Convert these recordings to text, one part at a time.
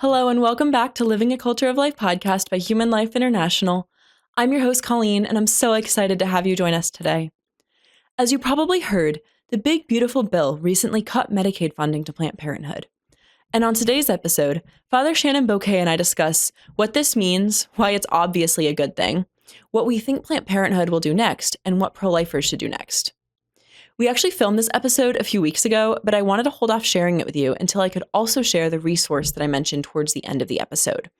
Hello and welcome back to Living a Culture of Life podcast by Human Life International. I'm your host, Colleen, and I'm so excited to have you join us today. As you probably heard, the big beautiful bill recently cut Medicaid funding to Planned Parenthood. And on today's episode, Father Shenan Boquet and I discuss what this means, why it's obviously a good thing, what we think Planned Parenthood will do next, and what pro-lifers should do next. We actually filmed this episode a few weeks ago, but I wanted to hold off sharing it with you until I could also share the resource that I mentioned towards the end of the episode.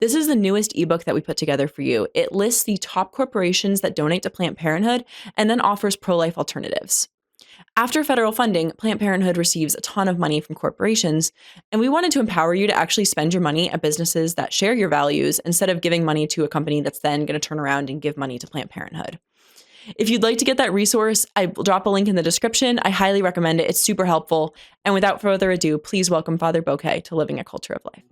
This is the newest ebook that we put together for you. It lists the top corporations that donate to Planned Parenthood and then offers pro-life alternatives. After federal funding, Planned Parenthood receives a ton of money from corporations, and we wanted to empower you to actually spend your money at businesses that share your values instead of giving money to a company that's then going to turn around and give money to Planned Parenthood. If you'd like to get that resource, I will drop a link in the description. I highly recommend it. It's super helpful. And without further ado, please welcome Father Boquet to Living a Culture of Life.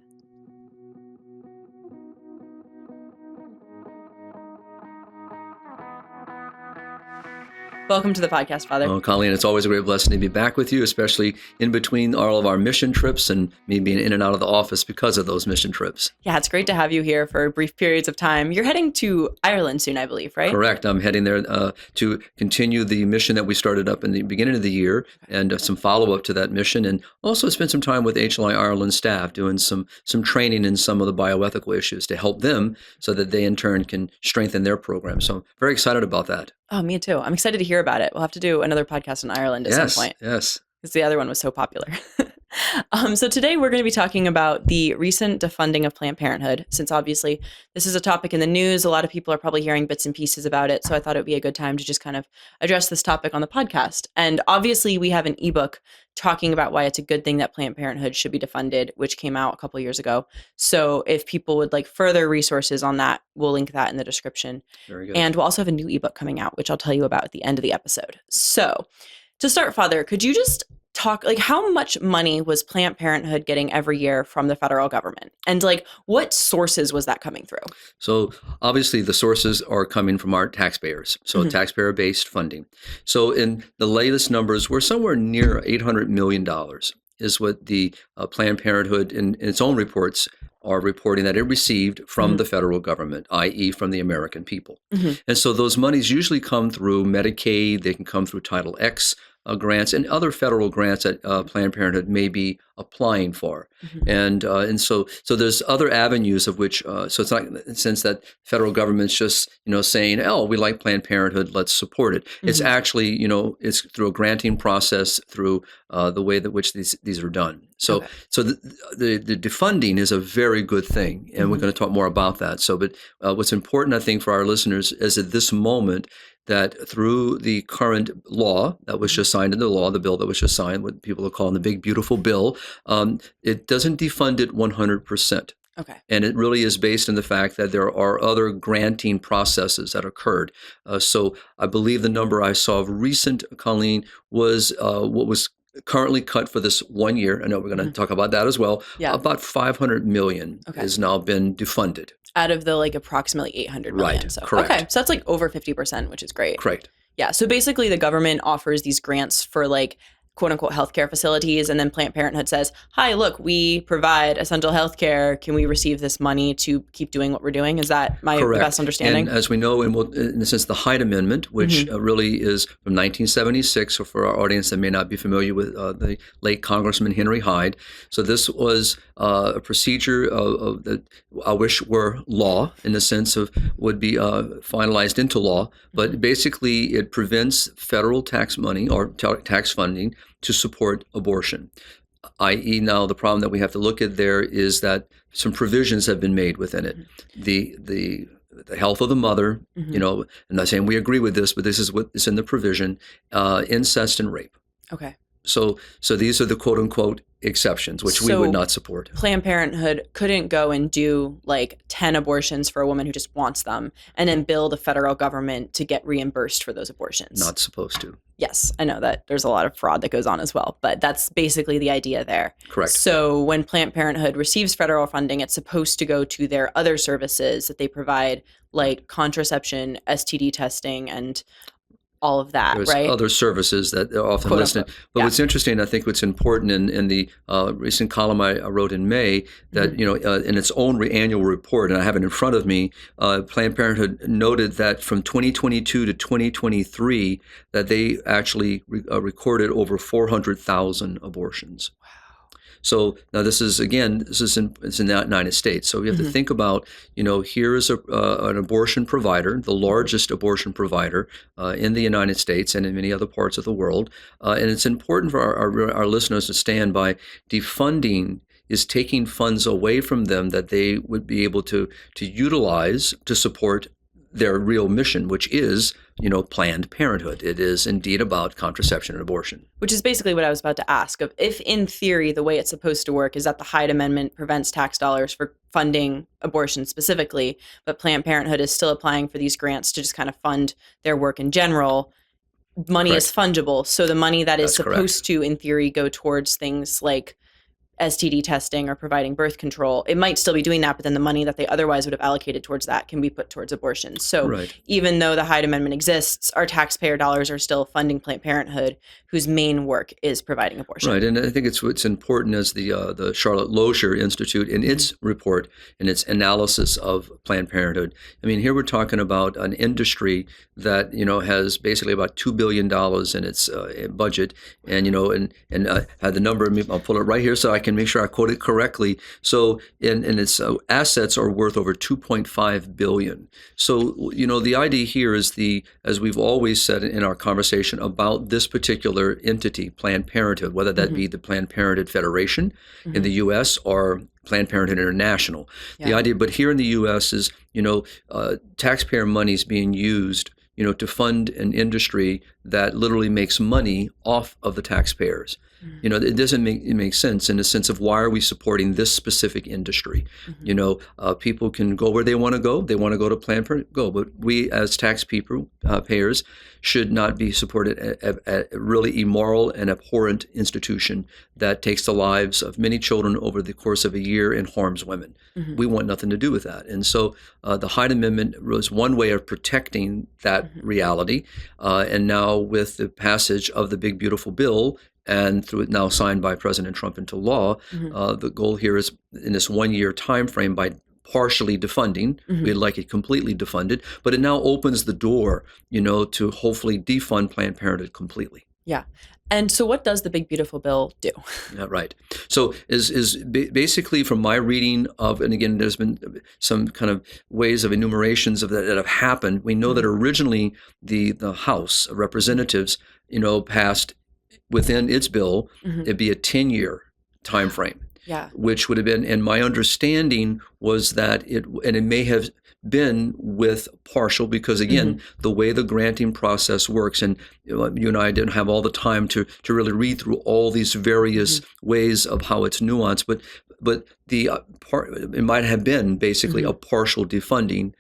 Welcome to the podcast, Father. Oh, Colleen, it's always a great blessing to be back with you, especially in between all of our mission trips and me being in and out of the office because of those mission trips. Yeah, it's great to have you here for brief periods of time. You're heading to Ireland soon, I believe, right? Correct. I'm heading there to continue the mission that we started up in the beginning of the year and some follow-up to that mission, and also spend some time with HLI Ireland staff doing some training in some of the bioethical issues to help them so that they in turn can strengthen their program. So I'm very excited about that. Oh, me too. I'm excited to hear about it. We'll have to do another podcast in Ireland at some point. Yes. Because the other one was so popular. So today we're going to be talking about the recent defunding of Planned Parenthood, since obviously this is a topic in the news. A lot of people are probably hearing bits and pieces about it. So I thought it would be a good time to just kind of address this topic on the podcast. And obviously we have an ebook talking about why it's a good thing that Planned Parenthood should be defunded, which came out a couple years ago. So if people would like further resources on that, we'll link that in the description. Very good. And we'll also have a new ebook coming out, which I'll tell you about at the end of the episode. So to start, Father, could you just talk, like, how much money was Planned Parenthood getting every year from the federal government? And like, what sources was that coming through? So obviously the sources are coming from our taxpayers. So taxpayer-based funding. So in the latest numbers, we're somewhere near $800 million is what the Planned Parenthood in its own reports are reporting that it received from the federal government, i.e. from the American people. And so those monies usually come through Medicaid, they can come through Title X grants and other federal grants that Planned Parenthood may be applying for. And so there's other avenues of which, so it's not in the sense that federal government's just, saying, oh, we like Planned Parenthood, let's support it. It's actually, it's through a granting process, through the way that which these are done. So the defunding is a very good thing, and we're going to talk more about that. So, but what's important, I think, for our listeners is at this moment that through the current law that was just signed into law, the bill that was just signed, what people are calling the big, beautiful bill, it doesn't defund it 100%. Okay. And it really is based on the fact that there are other granting processes that occurred. So I believe the number I saw of recent, Colleen, was what was currently cut for this 1 year. I know we're going to talk about that as well. Yeah. About $500 million has now been defunded. Out of the approximately $800 million. Right, So, correct. Okay, so that's over 50%, which is great. Correct. Yeah, so basically the government offers these grants for quote unquote healthcare facilities, and then Planned Parenthood says, hi, look, we provide essential healthcare. Can we receive this money to keep doing what we're doing? Is that my best understanding? And as we know, in a sense, the Hyde Amendment, which really is from 1976, so for our audience that may not be familiar with the late Congressman Henry Hyde. So this was a procedure of that I wish were law in the sense of would be finalized into law, but basically it prevents federal tax money or tax funding to support abortion, i.e. now the problem that we have to look at there is that some provisions have been made within it. The health of the mother, I'm not saying we agree with this, but this is what is in the provision, incest and rape. Okay. So these are the quote unquote exceptions, which we would not support. Planned Parenthood couldn't go and do 10 abortions for a woman who just wants them and then bill the federal government to get reimbursed for those abortions. Not supposed to. Yes, I know that there's a lot of fraud that goes on as well, but that's basically the idea there. Correct. So when Planned Parenthood receives federal funding, it's supposed to go to their other services that they provide, like contraception, STD testing, and all of that, There's right? other services that are often Quote, listed. unquote. But Yeah. what's interesting, I think what's important in the recent column I wrote in May, that, in its own annual report, and I have it in front of me, Planned Parenthood noted that from 2022 to 2023, that they actually recorded over 400,000 abortions. So now this is in the United States. So we have to think about, here is an abortion provider, the largest abortion provider in the United States and in many other parts of the world. And it's important for our listeners to stand by. Defunding is taking funds away from them that they would be able to utilize to support their real mission, which is, Planned Parenthood. It is indeed about contraception and abortion. Which is basically what I was about to ask. If in theory, the way it's supposed to work is that the Hyde Amendment prevents tax dollars for funding abortion specifically, but Planned Parenthood is still applying for these grants to just kind of fund their work in general, money is fungible. So the money that is supposed to, in theory, go towards things like STD testing or providing birth control, it might still be doing that, but then the money that they otherwise would have allocated towards that can be put towards abortion. So even though the Hyde Amendment exists, our taxpayer dollars are still funding Planned Parenthood, whose main work is providing abortion. Right, and I think what's important as the Charlotte Lozier Institute in its report, in its analysis of Planned Parenthood. I mean, here we're talking about an industry that has basically about $2 billion in its budget, and I had the number. I'll pull it right here so I can make sure I quote it correctly. So, and its assets are worth over $2.5 billion. So, the idea here is as we've always said in our conversation about this particular entity, Planned Parenthood, whether that be the Planned Parenthood Federation in the U.S. or Planned Parenthood International. The idea, but here in the U.S. is, taxpayer money is being used, to fund an industry that literally makes money off of the taxpayers. It doesn't make sense in the sense of why are we supporting this specific industry? People can go where they want to go. They want to go to Planned Parenthood, go. But we as payers should not be supported a really immoral and abhorrent institution that takes the lives of many children over the course of a year and harms women. We want nothing to do with that. And so the Hyde Amendment was one way of protecting that reality. And now with the passage of the big, beautiful bill, and through it now signed by President Trump into law, the goal here is in this 1-year time frame by partially defunding. We'd like it completely defunded, but it now opens the door, to hopefully defund Planned Parenthood completely. Yeah. And so what does the big, beautiful bill do? Yeah, right. So is basically from my reading of, and again, there's been some kind of ways of enumerations of that have happened. We know that originally the House of Representatives, passed within its bill, it'd be a 10-year time frame. Yeah. Which would have been, and my understanding was that it may have been with partial, because again, the way the granting process works, and you and I didn't have all the time to really read through all these various ways of how it's nuanced, but the it might have been basically a partial defunding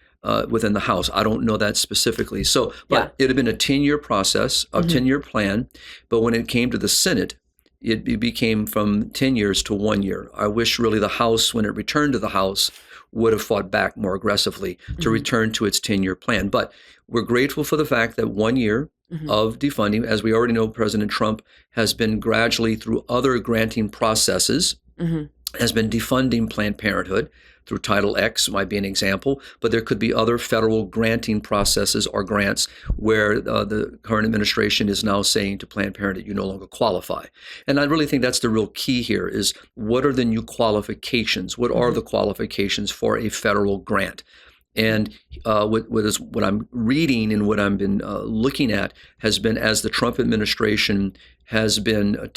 within the House. I don't know that specifically. So, but it had been a 10-year process, a 10-year plan. But when it came to the Senate, it became from 10 years to 1 year. I wish really the House, when it returned to the House, would have fought back more aggressively to return to its 10-year plan. But we're grateful for the fact that 1 year of defunding, as we already know, President Trump has been gradually through other granting processes, has been defunding Planned Parenthood. Through Title X might be an example, but there could be other federal granting processes or grants where the current administration is now saying to Planned Parenthood, you no longer qualify. And I really think that's the real key here is what are the new qualifications? What are the qualifications for a federal grant? And what I'm reading and what I've been looking at has been, as the Trump administration has been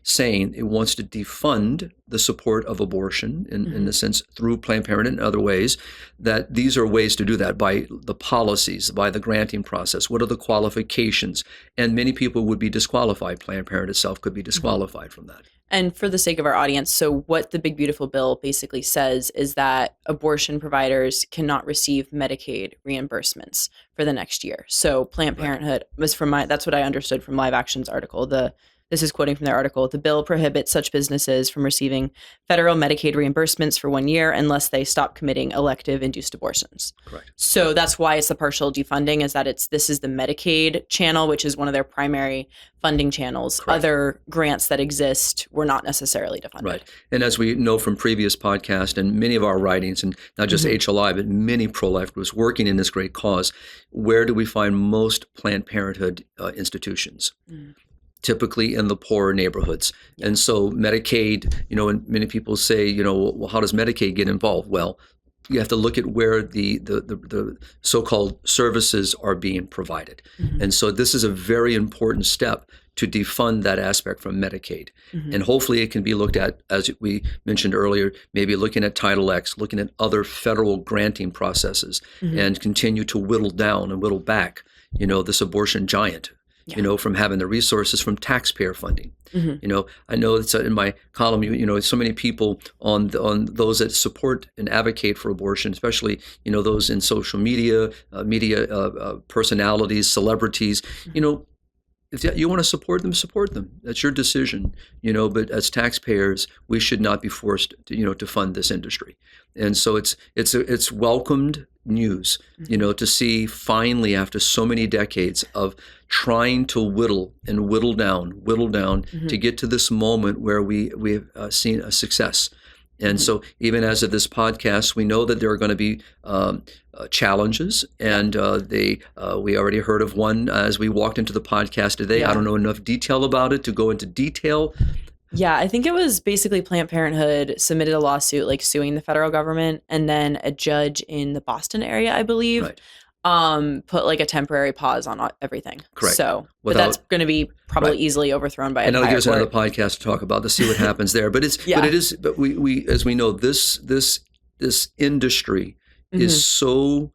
saying it wants to defund the support of abortion in the sense through Planned Parenthood and other ways, that these are ways to do that by the policies, by the granting process. What are the qualifications? And many people would be disqualified. Planned Parenthood itself could be disqualified from that. And for the sake of our audience, so what the big, beautiful bill basically says is that abortion providers cannot receive Medicaid reimbursements for the next year. So Planned Parenthood was that's what I understood from Live Action's article. The this is quoting from their article, the bill prohibits such businesses from receiving federal Medicaid reimbursements for 1 year unless they stop committing elective induced abortions. Correct. So that's why it's the partial defunding, is that this is the Medicaid channel, which is one of their primary funding channels. Correct. Other grants that exist were not necessarily defunded. Right. And as we know from previous podcasts and many of our writings, and not just HLI, but many pro-life groups working in this great cause, where do we find most Planned Parenthood institutions? Typically in the poorer neighborhoods. And so Medicaid, and many people say, well, how does Medicaid get involved? Well, you have to look at where the so-called services are being provided. And so this is a very important step to defund that aspect from Medicaid. And hopefully it can be looked at, as we mentioned earlier, maybe looking at Title X, looking at other federal granting processes, and continue to whittle down and whittle back, this abortion giant. From having the resources from taxpayer funding. I know it's in my column, so many people on those that support and advocate for abortion, especially, those in social media, personalities, celebrities, if you want to support them. That's your decision, but as taxpayers, we should not be forced to fund this industry. And so it's welcomed news, to see finally, after so many decades of trying to whittle down to get to this moment where we have seen a success. And so even as of this podcast, we know that there are going to be challenges, and we already heard of one as we walked into the podcast today. I don't know enough detail about it to go into detail. Yeah, I think it was basically Planned Parenthood submitted a lawsuit suing the federal government, and then a judge in the Boston area, I believe, put a temporary pause on everything. Correct. So, but that's going to be probably easily overthrown by a higher court. And that'll give us another podcast to talk about to see what happens there. But but we as we know, this industry is so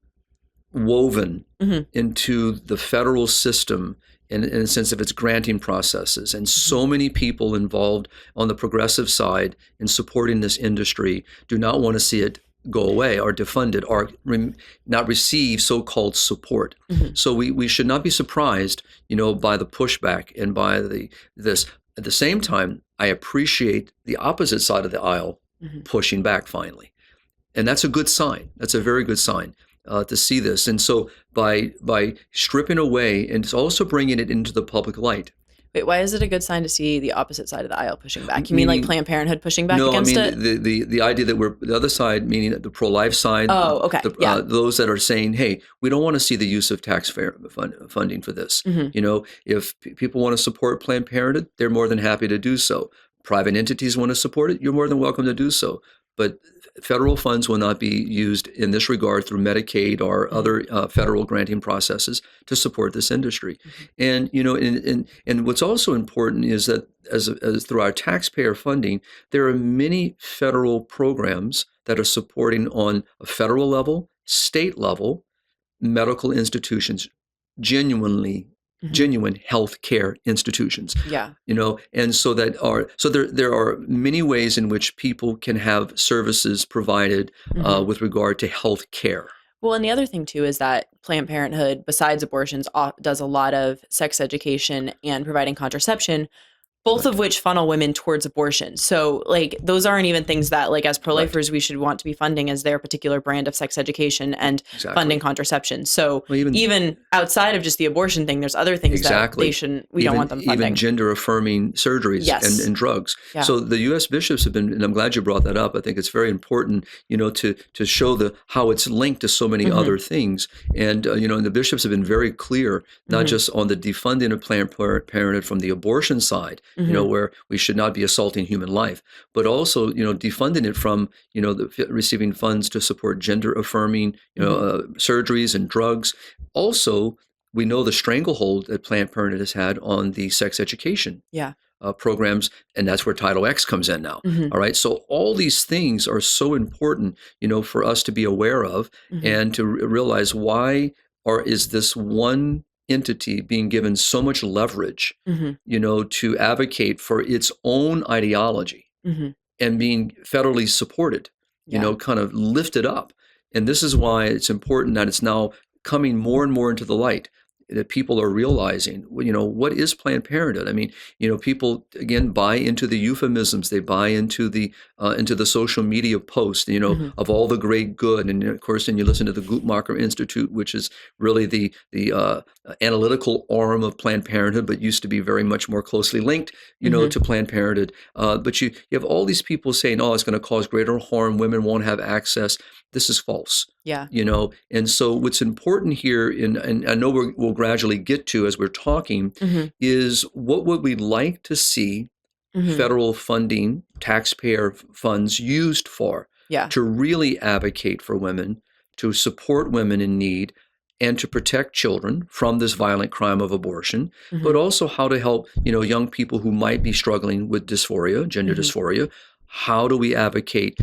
woven into the federal system in a sense of its granting processes, and so many people involved on the progressive side in supporting this industry do not want to see it go away or defunded or not receive so-called support. So we should not be surprised, by the pushback and by this. At the same time, I appreciate the opposite side of the aisle pushing back finally, and that's a good sign. That's a very good sign. To see this. And so by stripping away and also bringing it into the public light. Wait, why is it a good sign to see the opposite side of the aisle pushing back? You mean Planned Parenthood pushing back against it? No, the idea that we're the other side, meaning the pro-life side. Oh, okay. Those that are saying, hey, we don't want to see the use of taxpayer funding for this. If people want to support Planned Parenthood, they're more than happy to do so. Private entities want to support it, you're more than welcome to do so. But federal funds will not be used in this regard through Medicaid or other federal granting processes to support this industry. And and what's also important is that as through our taxpayer funding, there are many federal programs that are supporting on a federal level, state level, medical institutions, genuine healthcare institutions. And so there are many ways in which people can have services provided with regard to health care. Well, and the other thing too is that Planned Parenthood, besides abortions, does a lot of sex education and providing contraception, both of which funnel women towards abortion. So those aren't even things that as pro-lifers we should want to be funding as their particular brand of sex education and funding contraception. So even outside of just the abortion thing, there's other things that we don't want them funding. Even gender-affirming surgeries and drugs. Yeah. So the U.S. bishops have been, and I'm glad you brought that up. I think it's very important, to show how it's linked to so many other things. And, and the bishops have been very clear, not just on the defunding of Planned Parenthood from the abortion side, where we should not be assaulting human life, but also, defunding it from, receiving funds to support gender affirming, surgeries and drugs. Also, we know the stranglehold that Planned Parenthood has had on the sex education programs, and that's where Title X comes in now. All right. So all these things are so important, for us to be aware of and to realize why is this one entity being given so much leverage, to advocate for its own ideology and being federally supported, kind of lifted up. And this is why it's important that it's now coming more and more into the light. that people are realizing, what is Planned Parenthood? I mean, people again buy into the euphemisms. They buy into the social media posts, of all the great good. And of course, then you listen to the Guttmacher Institute, which is really the analytical arm of Planned Parenthood, but used to be very much more closely linked, to Planned Parenthood. But you have all these people saying, oh, it's going to cause greater harm. Women won't have access. This is false. Yeah. And so what's important here, and I know we'll gradually get to as we're talking, is what would we like to see federal funding, taxpayer funds used for, to really advocate for women, to support women in need, and to protect children from this violent crime of abortion, but also how to help, young people who might be struggling with dysphoria, gender dysphoria. How do we advocate,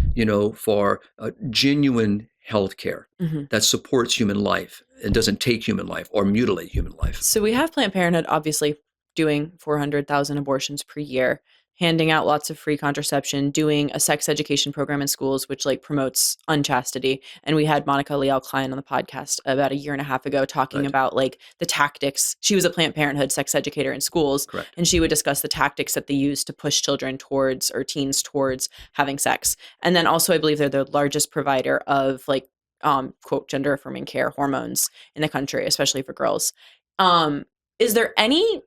for genuine health care that supports human life and doesn't take human life or mutilate human life? So we have Planned Parenthood obviously doing 400,000 abortions per year, handing out lots of free contraception, doing a sex education program in schools, which promotes unchastity. And we had Monica Leal Klein on the podcast about a year and a half ago talking about the tactics. She was a Planned Parenthood sex educator in schools. Correct. And she would discuss the tactics that they use to push children towards, or teens towards, having sex. And then also I believe they're the largest provider of quote, gender affirming care, hormones in the country, especially for girls. Is there any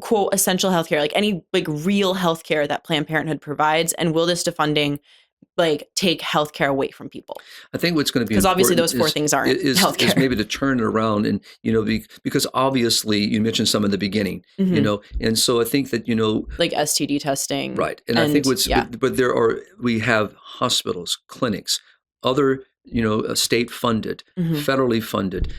quote essential healthcare, any real healthcare that Planned Parenthood provides, and will this defunding take healthcare away from people? I think what's going to be, because obviously those four things aren't healthcare, is maybe to turn it around, and because obviously you mentioned some in the beginning, and so I think that STD testing, right, and I think but we have hospitals, clinics, other state funded, federally funded,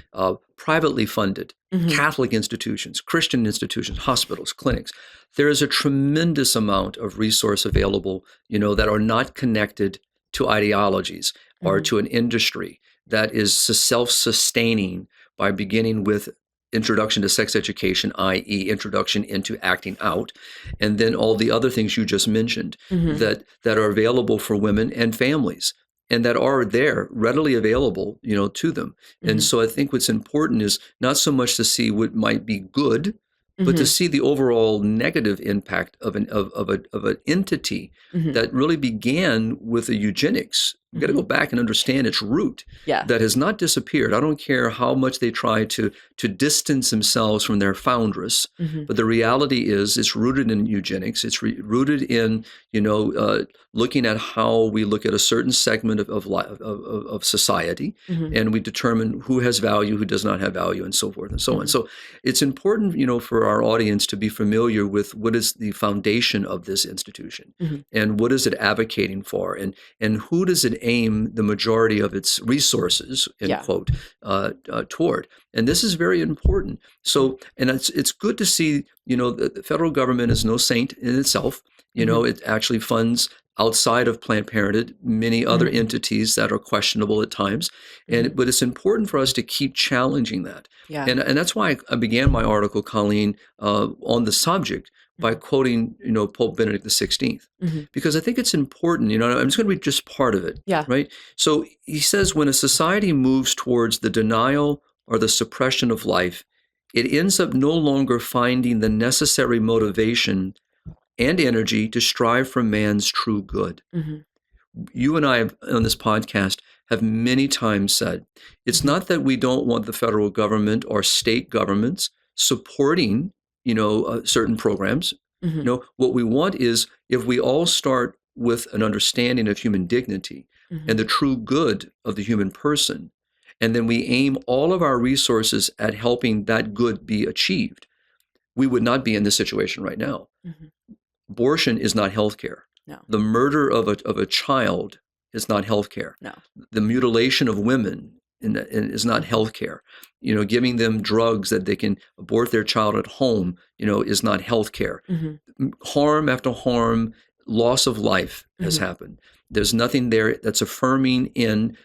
privately funded, Catholic institutions, Christian institutions, hospitals, clinics. There is a tremendous amount of resource available, that are not connected to ideologies or to an industry that is self-sustaining by beginning with introduction to sex education, i.e. introduction into acting out, and then all the other things you just mentioned that are available for women and families, and that are there readily available, to them. And so I think what's important is not so much to see what might be good, but to see the overall negative impact of an entity that really began with the eugenics. We've got to go back and understand its root. That has not disappeared. I don't care how much they try to distance themselves from their foundress, but the reality is it's rooted in eugenics. It's rooted in looking at how we look at a certain segment of society, and we determine who has value, who does not have value, and so forth and so on. So it's important, for our audience to be familiar with what is the foundation of this institution, and what is it advocating for, and who does it aim the majority of its resources, end quote, toward. And this is very important. So, and it's good to see, the federal government is no saint in itself. It actually funds outside of Planned Parenthood many other entities that are questionable at times. But it's important for us to keep challenging that. And that's why I began my article, Colleen, on the subject by quoting, Pope Benedict XVI, because I think it's important. I'm just going to read just part of it. Right. So he says, when a society moves towards the denial or the suppression of life, it ends up no longer finding the necessary motivation and energy to strive for man's true good. You and I on this podcast have many times said, it's not that we don't want the federal government or state governments supporting certain programs. What we want is, if we all start with an understanding of human dignity and the true good of the human person, and then we aim all of our resources at helping that good be achieved, we would not be in this situation right now. Abortion is not healthcare. No. The murder of a child is not healthcare. No. The mutilation of women is not healthcare. Giving them drugs that they can abort their child at home, is not healthcare. Harm after harm, loss of life has happened. There's nothing there that's affirming in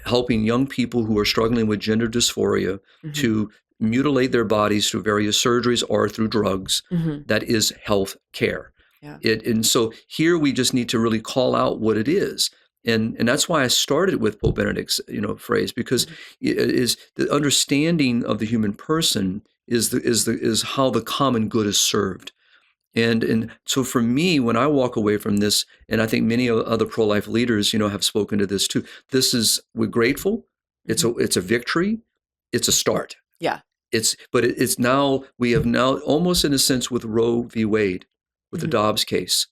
helping young people who are struggling with gender dysphoria to mutilate their bodies through various surgeries or through drugs. That is health care. And so here we just need to really call out what it is. And that's why I started with Pope Benedict's phrase, because it is the understanding of the human person is how the common good is served. And so for me, when I walk away from this, and I think many other pro-life leaders, have spoken to this too, we're grateful. It's a victory. It's a start. Yeah. It's now, we have now, almost in a sense with Roe v. Wade, with the Dobbs case,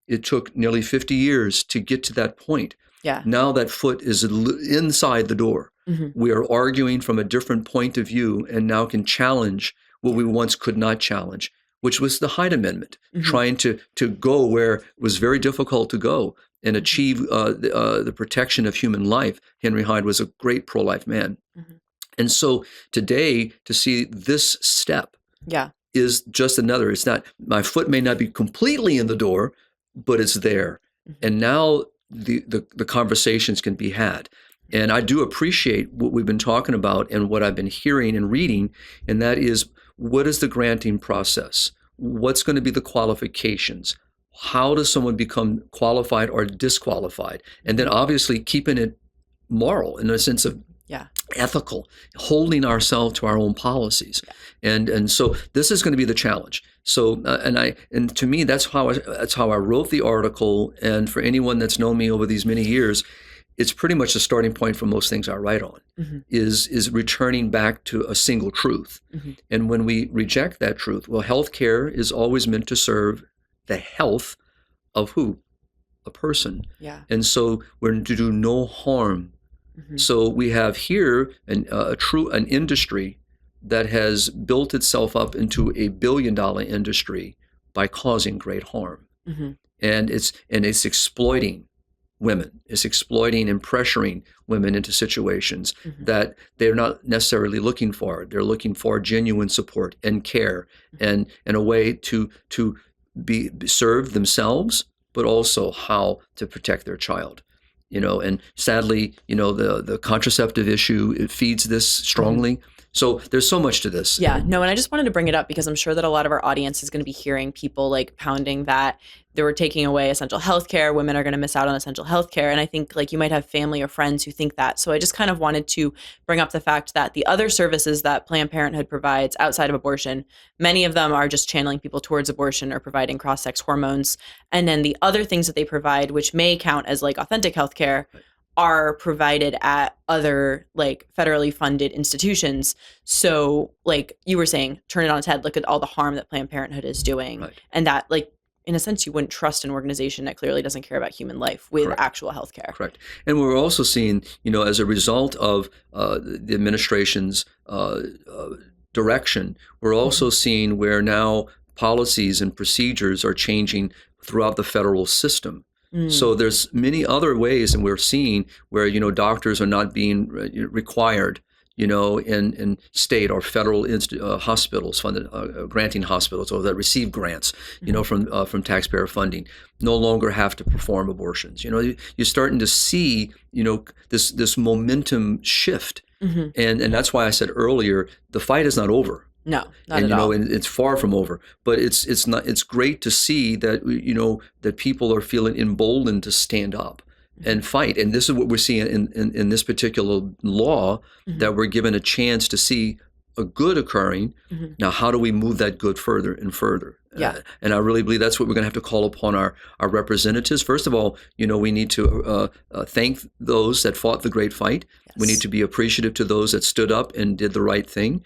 it took nearly 50 years to get to that point. Yeah. Now that foot is inside the door. We are arguing from a different point of view and now can challenge what we once could not challenge, which was the Hyde Amendment, trying to go where it was very difficult to go and achieve the protection of human life. Henry Hyde was a great pro-life man. And so today, to see this step is just another. It's not, my foot may not be completely in the door, but it's there. And now the conversations can be had. And I do appreciate what we've been talking about and what I've been hearing and reading, and that is, what is the granting process? What's going to be the qualifications? How does someone become qualified or disqualified? And then obviously keeping it moral in a sense of ethical, holding ourselves to our own policies. And so this is going to be the challenge. So and to me, that's how I wrote the article. And for anyone that's known me over these many years, it's pretty much the starting point for most things I write on, is returning back to a single truth. And when we reject that truth, well, healthcare is always meant to serve the health of who? A person. And so we're to do no harm. So we have here an industry that has built itself up into a $1 billion industry by causing great harm. And it's exploiting women. It's exploiting and pressuring women into situations that they're not necessarily looking for. They're looking for genuine support and care and a way to be serve themselves, but also how to protect their child. And sadly, the contraceptive issue, it feeds this strongly. So there's so much to this. Yeah, no, and I just wanted to bring it up because I'm sure that a lot of our audience is going to be hearing people like pounding that they were taking away essential health care. Women are going to miss out on essential health care. And I think like you might have family or friends who think that. So I just kind of wanted to bring up the fact that the other services that Planned Parenthood provides outside of abortion, many of them are just channeling people towards abortion or providing cross-sex hormones. And then the other things that they provide, which may count as like authentic health care, are provided at other like federally funded institutions. So like you were saying, turn it on its head, look at all the harm that Planned Parenthood is doing. And that like, in a sense, you wouldn't trust an organization that clearly doesn't care about human life with actual health care. Correct. And we're also seeing, as a result of the administration's direction, we're also seeing where now policies and procedures are changing throughout the federal system. So there's many other ways, and we're seeing where, doctors are not being required, in state or federal hospitals, funded, granting hospitals, or that receive grants, from taxpayer funding, no longer have to perform abortions. You're starting to see, this momentum shift. And that's why I said earlier, the fight is not over. No, not at all. And it's far from over. But it's not. It's great to see that that people are feeling emboldened to stand up and fight. And this is what we're seeing in this particular law, that we're given a chance to see a good occurring. Now, how do we move that good further and further? And I really believe that's what we're going to have to call upon our representatives. First of all, we need to thank those that fought the great fight. We need to be appreciative to those that stood up and did the right thing.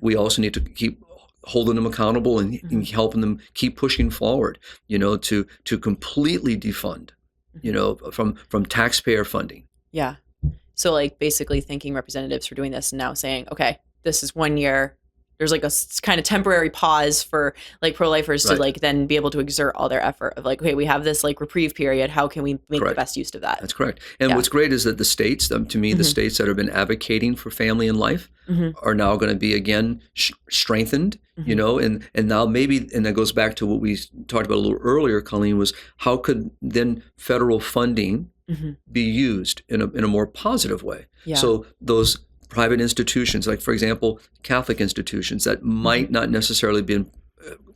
We also need to keep holding them accountable and helping them keep pushing forward, to completely defund, from taxpayer funding. Yeah. So like basically thanking representatives for doing this and now saying, okay, this is 1 year. There's like a kind of temporary pause for like pro-lifers to like then be able to exert all their effort of like, okay, we have this like reprieve period. How can we make the best use of that? That's correct. And what's great is that the states, to me, the states that have been advocating for family and life are now going to be again strengthened, and now maybe, and that goes back to what we talked about a little earlier, Colleen, was how could then federal funding be used in a more positive way? So those private institutions, like, for example, Catholic institutions that might not necessarily be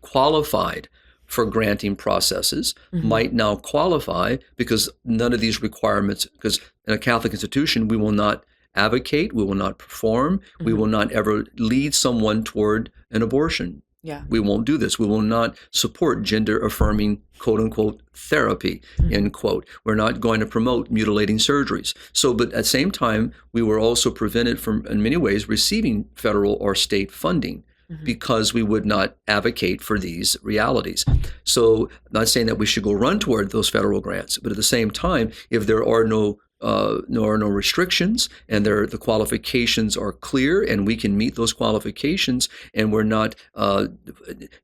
qualified for granting processes Mm-hmm. might now qualify because none of these requirements, because in a Catholic institution, we will not advocate, we will not perform, we Mm-hmm. will not ever lead someone toward an abortion. Yeah. We won't do this. We will not support gender affirming, quote unquote, therapy, end quote. We're not going to promote mutilating surgeries. So, but at the same time, we were also prevented from, in many ways, receiving federal or state funding because we would not advocate for these realities. So, I'm not saying that we should go run toward those federal grants, but at the same time, if there are no restrictions and the qualifications are clear and we can meet those qualifications and we're not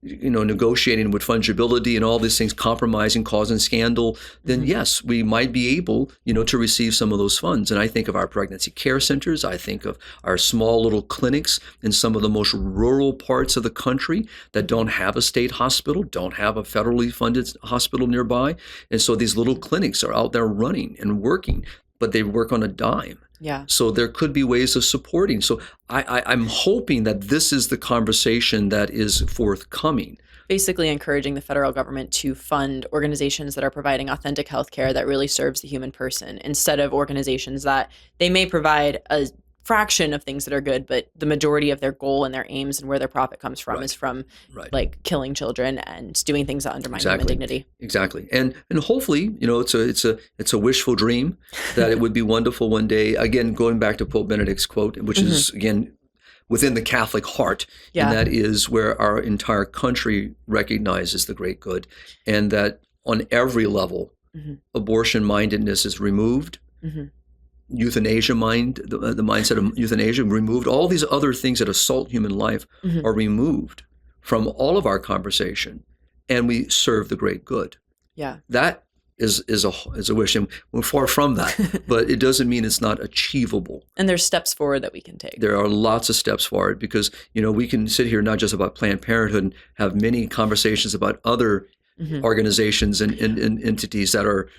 negotiating with fungibility and all these things, compromising, causing scandal, then yes, we might be able to receive some of those funds. And I think of our pregnancy care centers, I think of our small little clinics in some of the most rural parts of the country that don't have a state hospital, don't have a federally funded hospital nearby, and so these little clinics are out there running and working, but they work on a dime. Yeah. So there could be ways of supporting. So I'm hoping that this is the conversation that is forthcoming. Basically encouraging the federal government to fund organizations that are providing authentic healthcare that really serves the human person, instead of organizations that they may provide a fraction of things that are good, but the majority of their goal and their aims and where their profit comes from is from like killing children and doing things that undermine human dignity. Exactly. And hopefully, it's a wishful dream that it would be wonderful one day, again, going back to Pope Benedict's quote, which is, again, within the Catholic heart, and that is where our entire country recognizes the great good, and that on every level, abortion mindedness is removed. Euthanasia the mindset of euthanasia removed. All these other things that assault human life are removed from all of our conversation, and we serve the great good. Yeah, that is a wish, and we're far from that, but it doesn't mean it's not achievable. And there's steps forward that we can take. There are lots of steps forward because we can sit here not just about Planned Parenthood and have many conversations about other organizations and entities that are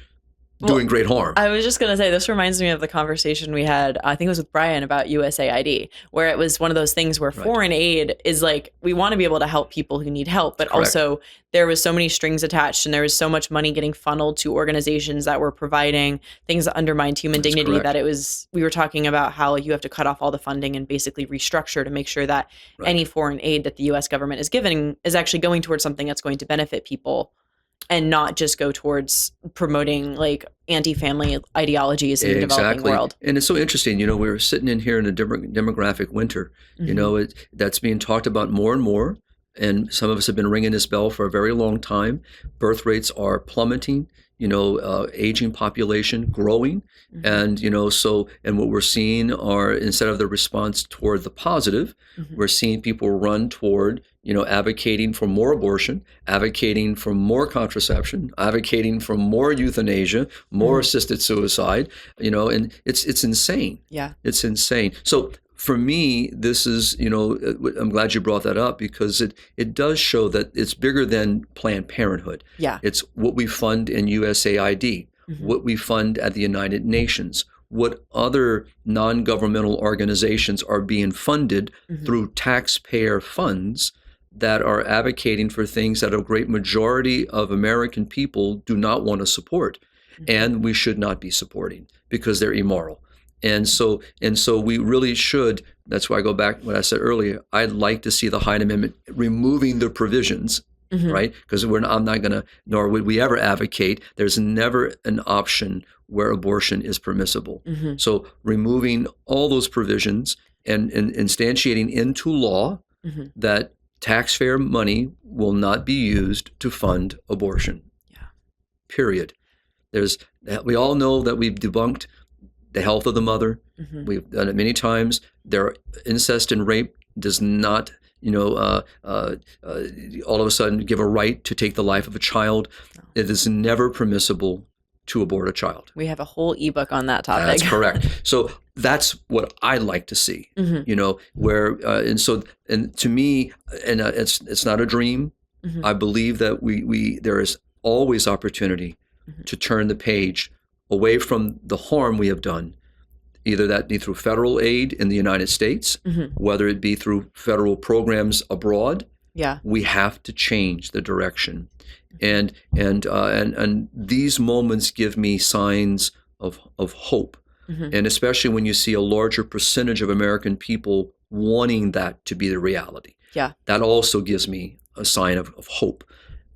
doing great harm. I was just going to say, this reminds me of the conversation we had, I think it was with Brian, about USAID, where it was one of those things where foreign aid is like, we want to be able to help people who need help, but also there was so many strings attached and there was so much money getting funneled to organizations that were providing things that undermined human dignity that we were talking about how you have to cut off all the funding and basically restructure to make sure that any foreign aid that the U.S. government is giving is actually going towards something that's going to benefit people, and not just go towards promoting like anti-family ideologies in the developing world. And it's so interesting, we're sitting in here in a demographic winter, that's being talked about more and more. And some of us have been ringing this bell for a very long time. Birth rates are plummeting, aging population growing. And, and what we're seeing are, instead of the response toward the positive, we're seeing people run toward, advocating for more abortion, advocating for more contraception, advocating for more euthanasia, more assisted suicide, and it's insane. Yeah. It's insane. So for me, this is, I'm glad you brought that up, because it does show that it's bigger than Planned Parenthood. Yeah. It's what we fund in USAID, what we fund at the United Nations, what other non-governmental organizations are being funded through taxpayer funds that are advocating for things that a great majority of American people do not want to support, and we should not be supporting because they're immoral. And so we really should. That's why I go back to what I said earlier. I'd like to see the Hyde Amendment removing the provisions, right? Because I'm not going to, nor would we ever advocate. There's never an option where abortion is permissible. So removing all those provisions and instantiating into law that taxpayer money will not be used to fund abortion. Yeah. Period. We all know that we've debunked the health of the mother. We've done it many times. Incest and rape does not, all of a sudden give a right to take the life of a child. No. It is never permissible to abort a child. We have a whole ebook on that topic. That's correct. So that's what I like to see, where, and to me, and it's not a dream. I believe that there is always opportunity to turn the page away from the harm we have done, either that be through federal aid in the United States, whether it be through federal programs abroad, Yeah. We have to change the direction. And these moments give me signs of hope. And especially when you see a larger percentage of American people wanting that to be the reality. Yeah. That also gives me a sign of hope.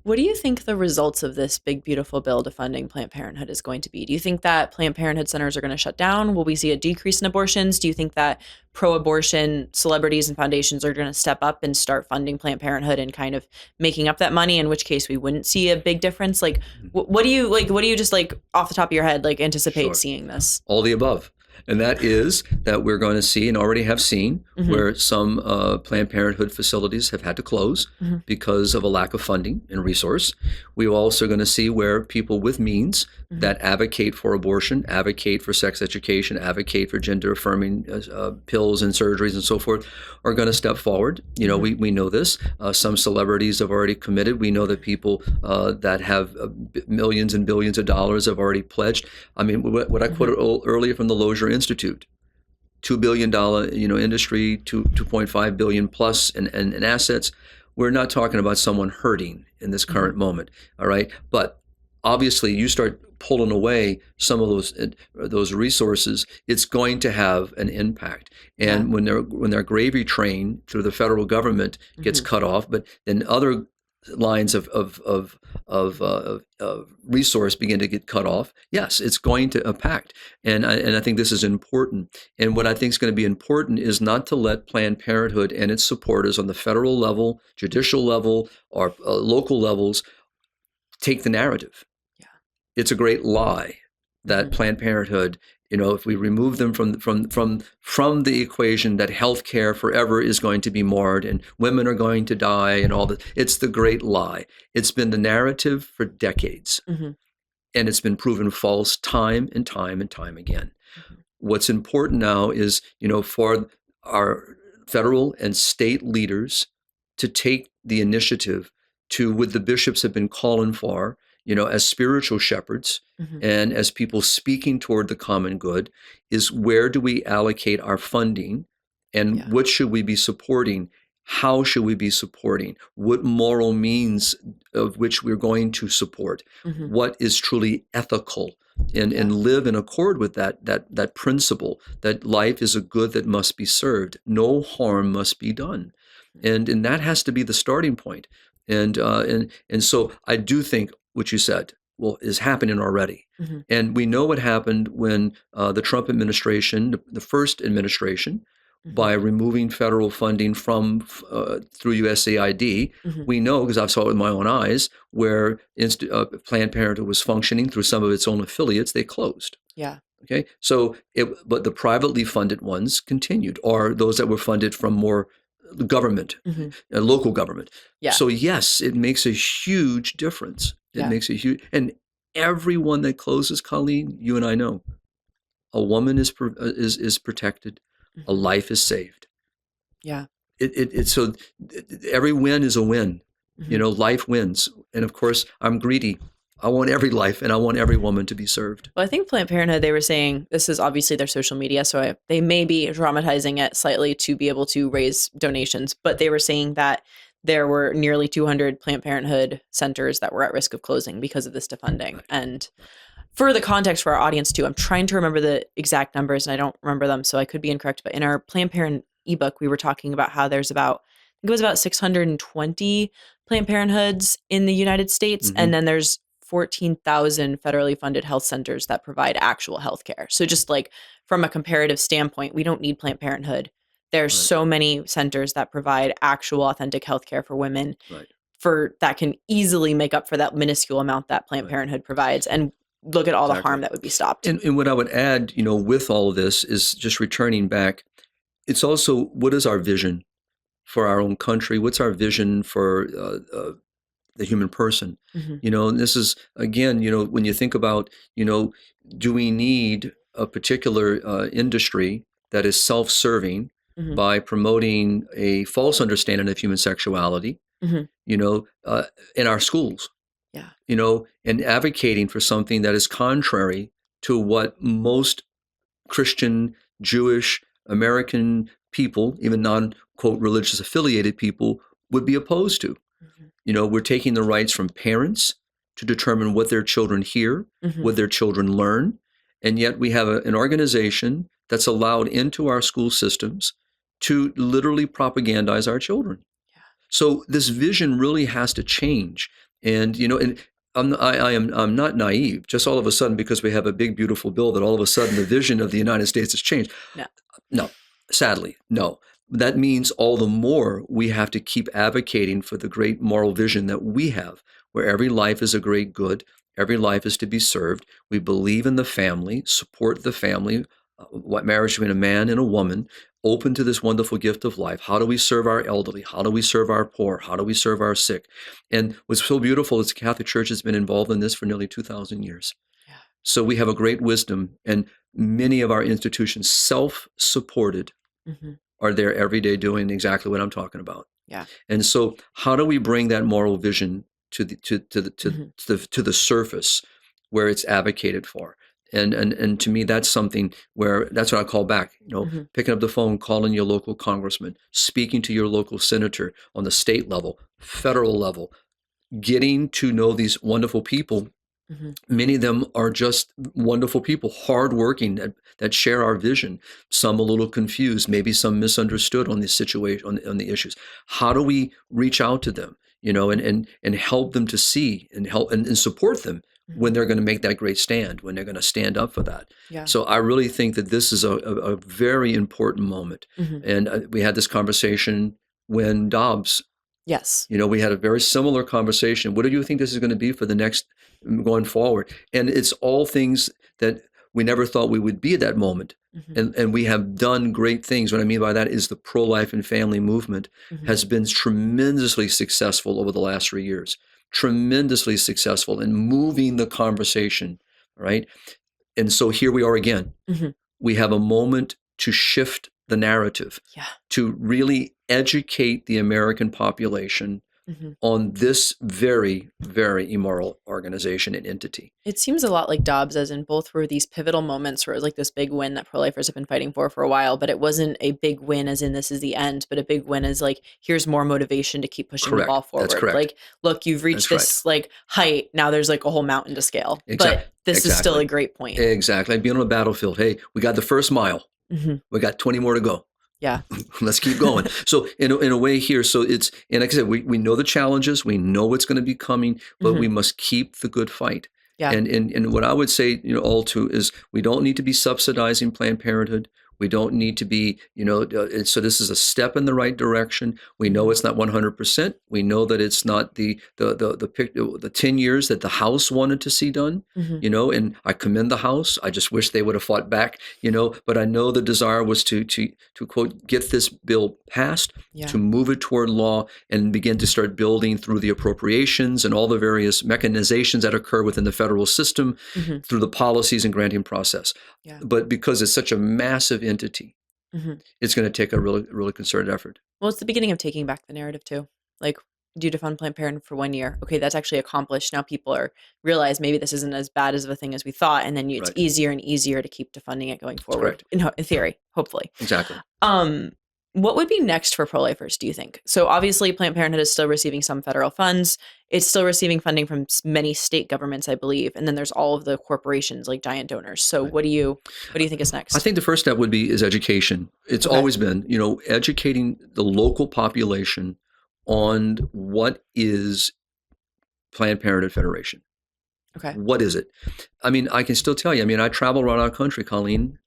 What do you think the results of this big, beautiful bill defunding Planned Parenthood is going to be? Do you think that Planned Parenthood centers are going to shut down? Will we see a decrease in abortions? Do you think that pro-abortion celebrities and foundations are going to step up and start funding Planned Parenthood and kind of making up that money, in which case we wouldn't see a big difference? Like, what do you just like off the top of your head, like anticipate seeing this? All the above. And that is that we're going to see and already have seen where some Planned Parenthood facilities have had to close because of a lack of funding and resource. We're also going to see where people with means that advocate for abortion, advocate for sex education, advocate for gender affirming pills and surgeries and so forth are going to step forward. You know, we know this. Some celebrities have already committed. We know that people that have millions and billions of dollars have already pledged. I mean, what I quoted earlier from the Lozier Institute, $2 billion, industry, 2.5 billion plus in assets. We're not talking about someone hurting in this current moment. All right. But obviously you start pulling away some of those resources, it's going to have an impact. And when their gravy train through the federal government gets cut off, but then other lines of resource begin to get cut off, yes, it's going to impact. And I think this is important. And what I think is going to be important is not to let Planned Parenthood and its supporters on the federal level, judicial level, or local levels take the narrative. Yeah. It's a great lie that Planned Parenthood, if we remove them from the equation, that health care forever is going to be marred and women are going to die and all that. It's the great lie. It's been the narrative for decades, and it's been proven false time and time and time again. What's important now is, for our federal and state leaders to take the initiative to, what the bishops have been calling for, as spiritual shepherds and as people speaking toward the common good, is where do we allocate our funding and what should we be supporting? How should we be supporting? What moral means of which we're going to support? What is truly ethical? And live in accord with that principle that life is a good that must be served. No harm must be done. And that has to be the starting point. And so I do think what you said, is happening already. And we know what happened when the Trump administration, the first administration, by removing federal funding from through USAID, we know, because I've saw it with my own eyes, where Planned Parenthood was functioning through some of its own affiliates, they closed. Yeah. Okay. So, but the privately funded ones continued, or those that were funded from more government, local government. Yeah. So yes, it makes a huge difference. It makes a huge, and everyone that closes, Colleen, you and I know, a woman is protected, a life is saved. Yeah. So every win is a win. Life wins, and of course, I'm greedy. I want every life, and I want every woman to be served. Well, I think Planned Parenthood, they were saying, this is obviously their social media, so they may be dramatizing it slightly to be able to raise donations, but they were saying that there were nearly 200 Planned Parenthood centers that were at risk of closing because of this defunding. Right. And for the context for our audience too, I'm trying to remember the exact numbers, and I don't remember them, so I could be incorrect, but in our Planned Parenthood ebook, we were talking about how there's about 620 Planned Parenthoods in the United States, and then there's 14,000 federally funded health centers that provide actual health care. So just like from a comparative standpoint, we don't need Planned Parenthood. There's so many centers that provide actual authentic health care for women that can easily make up for that minuscule amount that Planned Parenthood provides. And look at all the harm that would be stopped. And what I would add, with all of this is just returning back. It's also, what is our vision for our own country? What's our vision for the human person? And this is, again, when you think about, do we need a particular industry that is self-serving by promoting a false understanding of human sexuality, in our schools, and advocating for something that is contrary to what most Christian, Jewish, American people, even non-quote religious affiliated people, would be opposed to. We're taking the rights from parents to determine what their children hear, what their children learn. And yet we have an organization that's allowed into our school systems to literally propagandize our children. Yeah. So this vision really has to change. And, and I'm not naive, just all of a sudden because we have a big, beautiful bill that all of a sudden the vision of the United States has changed. No, sadly, no. That means all the more we have to keep advocating for the great moral vision that we have, where every life is a great good, every life is to be served. We believe in the family, support the family, marriage between a man and a woman, open to this wonderful gift of life. How do we serve our elderly? How do we serve our poor? How do we serve our sick? And what's so beautiful is the Catholic Church has been involved in this for nearly 2,000 years. Yeah. So we have a great wisdom, and many of our institutions, self-supported, are there every day doing exactly what I'm talking about. Yeah. And so how do we bring that moral vision to the surface where it's advocated for? And to me, that's something where that's what I call back, picking up the phone, calling your local congressman, speaking to your local senator on the state level, federal level, getting to know these wonderful people. Many of them are just wonderful people, hardworking, that share our vision. Some a little confused, maybe some misunderstood on the situation, on the issues. How do we reach out to them, and help them to see and help and support them when they're going to make that great stand, when they're going to stand up for that. Yeah. So I really think that this is a very important moment. And we had this conversation when Dobbs. Yes. We had a very similar conversation. What do you think this is going to be for the next going forward? And it's all things that we never thought we would be at that moment. And we have done great things. What I mean by that is the pro-life and family movement has been tremendously successful over the last 3 years, tremendously successful in moving the conversation, right? And so here we are again. We have a moment to shift the narrative, to really educate the American population on this very, very immoral organization and entity. It seems a lot like Dobbs, as in both were these pivotal moments where it was like this big win that pro-lifers have been fighting for a while, but it wasn't a big win as in this is the end, but a big win as like, here's more motivation to keep pushing the ball forward. That's correct. Like, look, you've reached this like height. Now there's like a whole mountain to scale, but this is still a great point. Exactly. Like being on a battlefield. Hey, we got the first mile. We got 20 more to go. Yeah. Let's keep going. So in a way here, so it's, and like I said, we know the challenges, we know what's going to be coming, but we must keep the good fight. Yeah. And what I would say, all to is we don't need to be subsidizing Planned Parenthood. We don't need to be, so this is a step in the right direction. We know it's not 100%. We know that it's not the 10 years that the House wanted to see done, and I commend the House. I just wish they would have fought back, but I know the desire was to quote, get this bill passed, to move it toward law and begin to start building through the appropriations and all the various mechanizations that occur within the federal system through the policies and granting process. Yeah. But because it's such a massive entity, it's going to take a really, really concerted effort. Well, it's the beginning of taking back the narrative too. Like, do defund Planned Parenthood for 1 year. Okay, that's actually accomplished. Now people realize maybe this isn't as bad as of a thing as we thought, and then it's easier and easier to keep defunding it going forward. In theory, hopefully. Exactly. What would be next for pro-lifers, do you think? So obviously Planned Parenthood is still receiving some federal funds. It's still receiving funding from many state governments, I believe. And then there's all of the corporations like giant donors. So what do you think is next? I think the first step is education. It's always been, educating the local population on what is Planned Parenthood Federation. Okay. What is it? I mean, I can still tell you. I mean, I travel around our country, Colleen,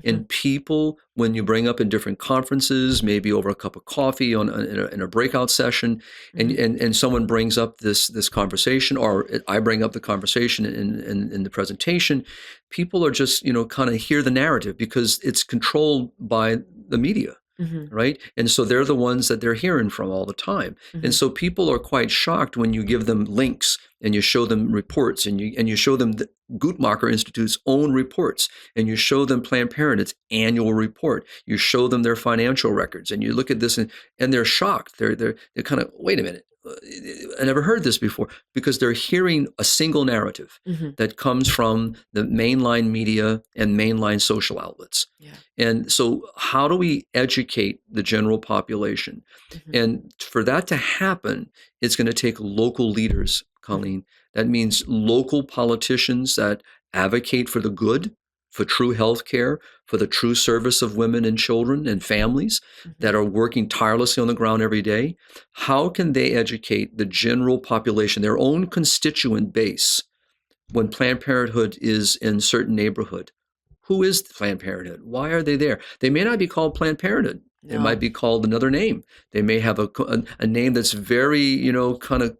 and people, when you bring up in different conferences, maybe over a cup of coffee in a breakout session, and someone brings up this conversation, or I bring up the conversation in the presentation, people are just, kind of hear the narrative because it's controlled by the media. Right. And so they're the ones that they're hearing from all the time. And so people are quite shocked when you give them links and you show them reports, and you show them the Guttmacher Institute's own reports, and you show them Planned Parenthood's annual report. You show them their financial records, and you look at this, and they're shocked. They're kind of, wait a minute, I never heard this before, because they're hearing a single narrative that comes from the mainline media and mainline social outlets. Yeah. And so how do we educate the general population? And for that to happen, it's going to take local leaders, Colleen. That means local politicians that advocate for the good, for true health care, for the true service of women and children and families that are working tirelessly on the ground every day. How can they educate the general population, their own constituent base, when Planned Parenthood is in certain neighborhood? Who is Planned Parenthood? Why are they there? They may not be called Planned Parenthood. No. It might be called another name. They may have a name that's very, kind of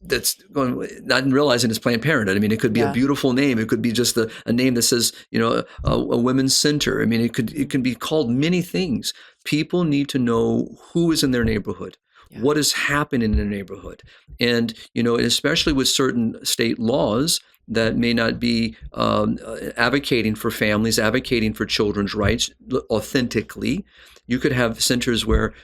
that's going, not realizing it's Planned Parenthood. I mean, it could be a beautiful name. It could be just a name that says, a women's center. I mean, it can be called many things. People need to know who is in their neighborhood, what is happening in their neighborhood. And, especially with certain state laws that may not be advocating for families, advocating for children's rights authentically. You could have centers where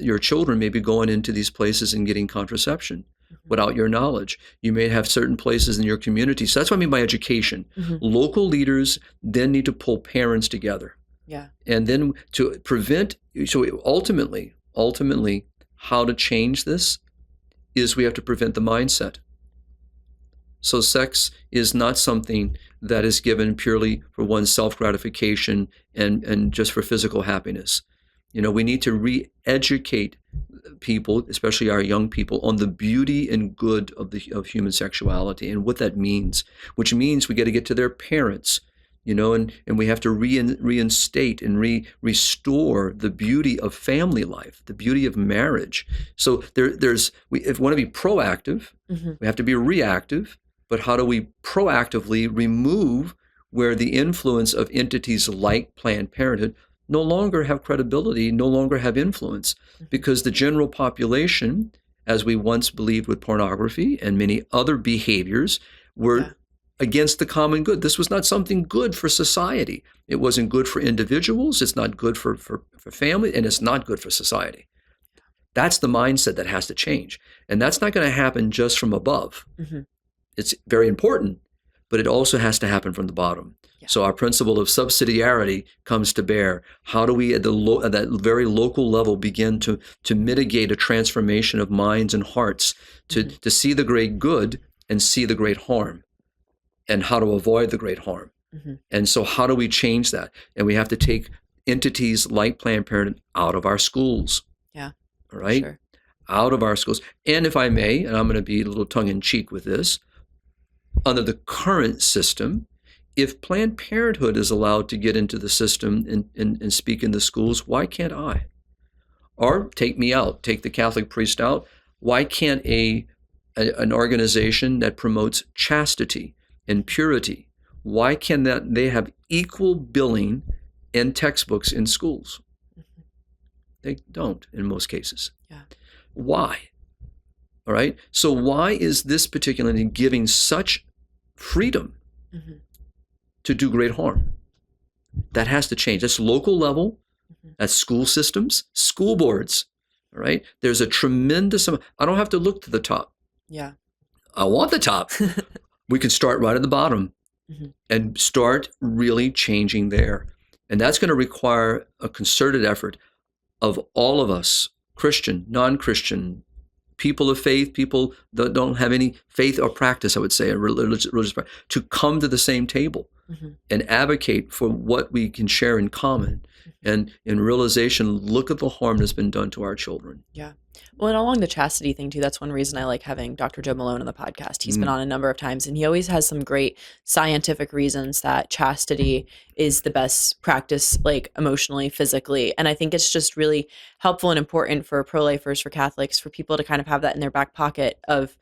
your children may be going into these places and getting contraception without your knowledge. You may have certain places in your community. So that's what I mean by education. Local leaders then need to pull parents together. Yeah. And then to prevent, so ultimately, how to change this is we have to prevent the mindset. So sex is not something that is given purely for one's self-gratification and just for physical happiness. We need to re-educate people, especially our young people, on the beauty and good of human sexuality and what that means, which means we got to get to their parents, and we have to reinstate and restore the beauty of family life, the beauty of marriage. So if we want to be proactive, we have to be reactive. But how do we proactively remove where the influence of entities like Planned Parenthood no longer have credibility, no longer have influence? Because the general population, as we once believed with pornography and many other behaviors, were against the common good. This was not something good for society. It wasn't good for individuals. It's not good for family, and it's not good for society. That's the mindset that has to change. And that's not going to happen just from above. It's very important, but it also has to happen from the bottom. Yeah. So our principle of subsidiarity comes to bear. How do we at that very local level begin to mitigate a transformation of minds and hearts to see the great good and see the great harm, and how to avoid the great harm? And so how do we change that? And we have to take entities like Planned Parenthood out of our schools. Yeah. All right? Sure. Out of our schools. And if I may, and I'm going to be a little tongue-in-cheek with this, under the current system, if Planned Parenthood is allowed to get into the system and speak in the schools, why can't I? Or take me out, take the Catholic priest out. Why can't an organization that promotes chastity and purity, why can they have equal billing and textbooks in schools? They don't in most cases. Yeah. Why? All right. So why is this particular thing giving such freedom to do great harm? That has to change. That's local level. That's school systems, school boards. All right. There's a tremendous amount. I don't have to look to the top. Yeah. I want the top. We can start right at the bottom and start really changing there. And that's going to require a concerted effort of all of us, Christian, non-Christian, people of faith, people that don't have any faith or practice, I would say, a religious practice, to come to the same table and advocate for what we can share in common. And in realization, look at the harm that's been done to our children. Yeah. Well, and along the chastity thing, too, that's one reason I like having Dr. Joe Malone on the podcast. He's been on a number of times, and he always has some great scientific reasons that chastity is the best practice, like emotionally, physically. And I think it's just really helpful and important for pro-lifers, for Catholics, for people to kind of have that in their back pocket of,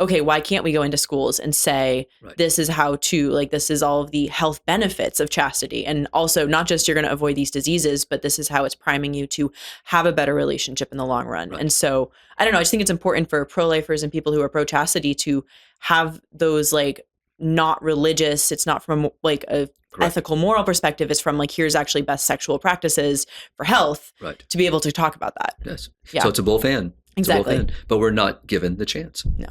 okay, why can't we go into schools and say, Right. this is how to, like, this is all of the health benefits of chastity. And also not just you're going to avoid these diseases, but this is how it's priming you to have a better relationship in the long run. Right. And so I don't know, I just think it's important for pro-lifers and people who are pro-chastity to have those, like, not religious, it's not from like a Correct. ethical moral perspective, it's from like, here's actually best sexual practices for health, Right. to be able to talk about that. Yes. Yeah. So it's a both and. Exactly. But we're not given the chance. No.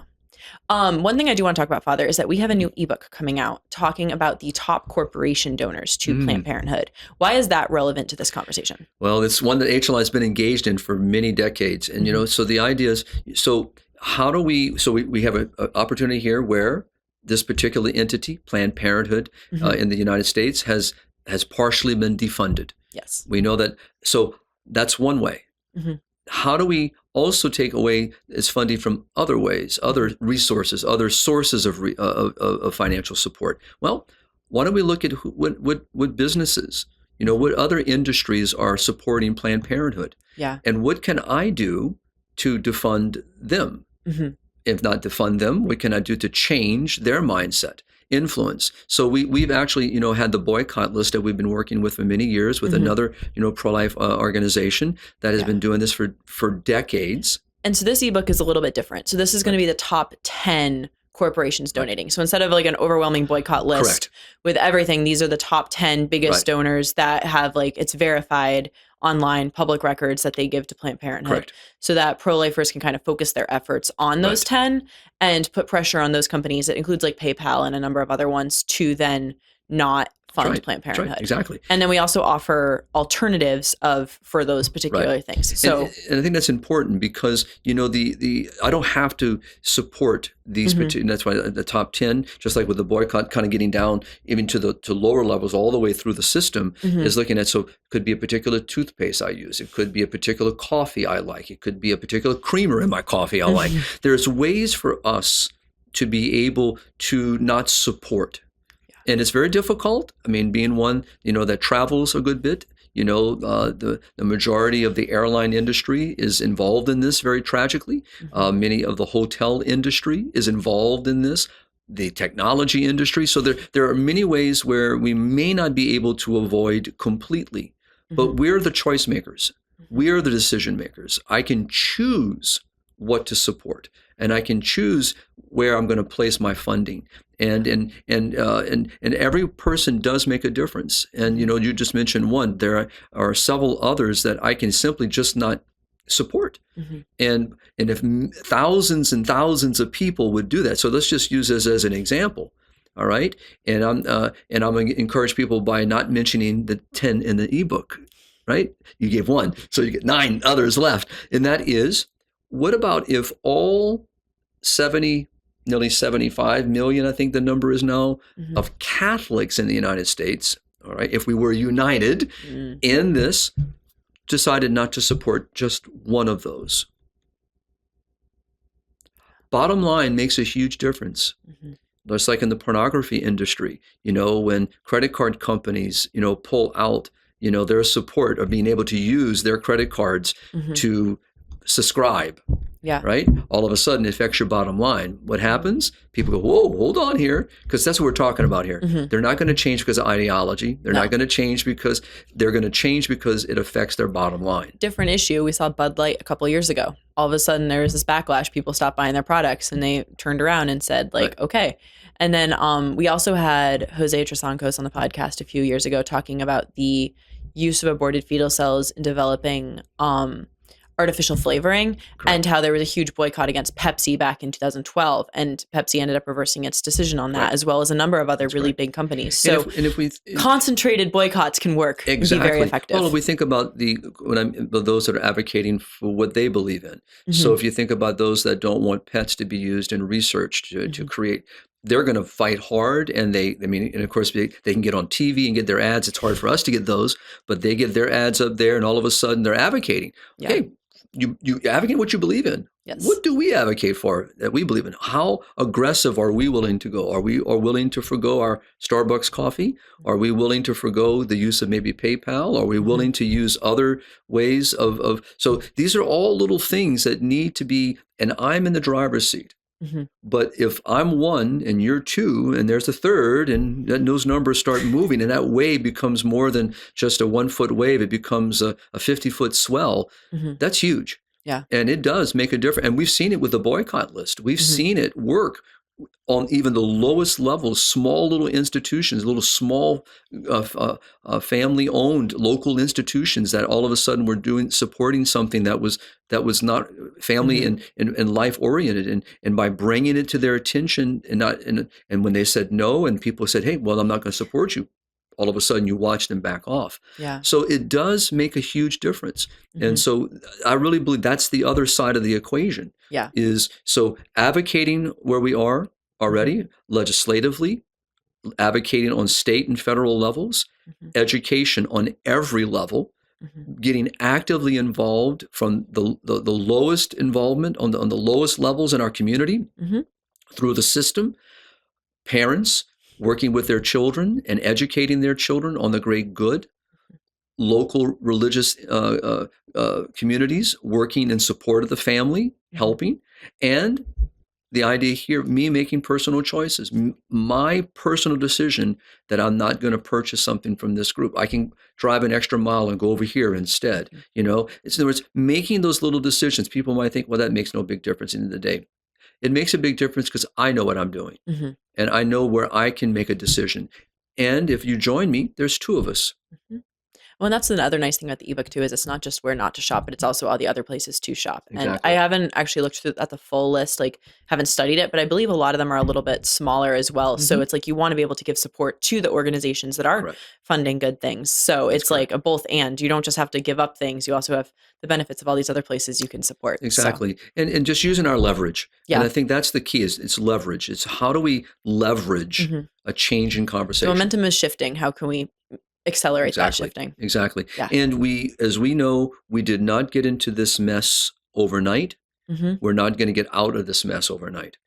One thing I do want to talk about, Father, is that we have a new ebook coming out talking about the top corporation donors to Planned Parenthood. Why is that relevant to this conversation? Well, it's one that HLI has been engaged in for many decades. And, so the idea is, how do we have an opportunity here where this particular entity, Planned Parenthood in the United States, has partially been defunded. Yes. We know that. So that's one way. How do we also take away its funding from other ways, other resources, other sources of financial support? Well, why don't we look at what businesses, what other industries are supporting Planned Parenthood? Yeah. And what can I do to defund them? If not defund them, what can I do to change their mindset? Influence. So we've actually, had the boycott list that we've been working with for many years with another, pro-life organization that has been doing this for decades. And so this ebook is a little bit different. So this is going to be the top 10 corporations donating. So instead of like an overwhelming boycott list Correct. with everything, these are the top 10 biggest donors that have, like, it's verified online public records that they give to Planned Parenthood. Correct. So that pro-lifers can kind of focus their efforts on those 10 and put pressure on those companies. It includes like PayPal and a number of other ones to then not fund Planned Parenthood. Right. Exactly. And then we also offer alternatives for those particular things. So and I think that's important because I don't have to support these particular. That's why the top 10, just like with the boycott, kind of getting down even to lower levels all the way through the system, is looking at, so it could be a particular toothpaste I use, it could be a particular coffee I like, it could be a particular creamer in my coffee I like. There's ways for us to be able to not support. And it's very difficult. I mean, being one, that travels a good bit, the majority of the airline industry is involved in this very tragically. Many of the hotel industry is involved in this, the technology industry. So there are many ways where we may not be able to avoid completely, but we're the choice makers. We're the decision makers. I can choose what to support, and I can choose where I'm going to place my funding. And every person does make a difference. And you just mentioned one. There are several others that I can simply just not support. And if thousands and thousands of people would do that, so let's just use this as an example. All right, and I'm going to encourage people by not mentioning the 10 in the ebook. Right, you gave one, so you get 9 others left, and that is, what about if all nearly 75 million, I think the number is now, of Catholics in the United States, all right, if we were united in this, decided not to support just one of those? Bottom line makes a huge difference. Just like in the pornography industry, when credit card companies, pull out, their support of being able to use their credit cards to subscribe. Yeah. Right? All of a sudden, it affects your bottom line. What happens? People go, whoa, hold on here, because that's what we're talking about here. They're not going to change because of ideology. They're not going to change because they're going to change because it affects their bottom line. Different issue. We saw Bud Light a couple of years ago. All of a sudden, there was this backlash. People stopped buying their products, and they turned around and said, like, okay. And then we also had Jose Trasancos on the podcast a few years ago talking about the use of aborted fetal cells in developing artificial flavoring. Correct. And how there was a huge boycott against Pepsi back in 2012, and Pepsi ended up reversing its decision on that, as well as a number of other really big companies. So if we concentrated boycotts can work and be very effective. Well, if we think about those that are advocating for what they believe in. So if you think about those that don't want pets to be used in research to create, they're going to fight hard, and and of course they can get on TV and get their ads. It's hard for us to get those, but they get their ads up there, and all of a sudden they're advocating. Yeah. Okay, you advocate what you believe in. Yes. What do we advocate for that we believe in? How aggressive are we willing to go? Are we willing to forgo our Starbucks coffee? Are we willing to forgo the use of maybe PayPal? Are we willing to use other ways of? So these are all little things that need to be, and I'm in the driver's seat. Mm-hmm. But if I'm one and you're two and there's a third, and then those numbers start moving, and that wave becomes more than just a 1 foot wave, it becomes a 50-foot swell, Mm-hmm. that's huge. Yeah. And it does make a difference. And we've seen it with the boycott list. We've Mm-hmm. seen it work on even the lowest levels, small little institutions, little small family-owned local institutions that all of a sudden were supporting something that was not family Mm-hmm. and life-oriented, and by bringing it to their attention and when they said no, and people said, hey, well, I'm not going to support you, all of a sudden you watch them back off. Yeah. So it does make a huge difference. Mm-hmm. And so I really believe that's the other side of the equation. Yeah. Is so advocating where we are already, Mm-hmm. legislatively, advocating on state and federal levels, Mm-hmm. education on every level, Mm-hmm. getting actively involved from the lowest involvement on the lowest levels in our community, Mm-hmm. through the system, parents working with their children and educating their children on the great good, local religious communities working in support of the family, helping, and the idea here, me making personal choices, my personal decision that I'm not going to purchase something from this group. I can drive an extra mile and go over here instead. You know, it's, in other words, making those little decisions. People might think, well, that makes no big difference in the day. It makes a big difference because I know what I'm doing, Mm-hmm. and I know where I can make a decision. And if you join me, there's two of us. Mm-hmm. Well, and that's another nice thing about the ebook too, is it's not just where not to shop, but it's also all the other places to shop. Exactly. And I haven't actually looked through at the full list, like haven't studied it, but I believe a lot of them are a little bit smaller as well. Mm-hmm. So it's like you want to be able to give support to the organizations that are Correct. funding good things. So That's it's correct. like a both and. You don't just have to give up things. You also have the benefits of all these other places you can support. Exactly. And just using our leverage. Yeah. And I think that's the key, is it's leverage. It's how do we leverage Mm-hmm. a change in The conversation? momentum is shifting. How can we accelerate that shifting? Exactly. Yeah. And we, as we know, we did not get into this mess overnight. Mm-hmm. We're not going to get out of this mess overnight.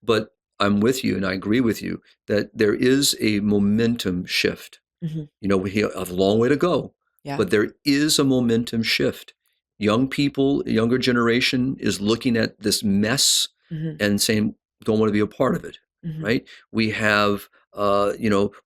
But I'm with you, and I agree with you, that there is a momentum shift. Mm-hmm. You know, we have a long way to go, Yeah. but there is a momentum shift. Young people, a younger generation is looking at this mess Mm-hmm. and saying, don't want to be a part of it, Mm-hmm. right? We have,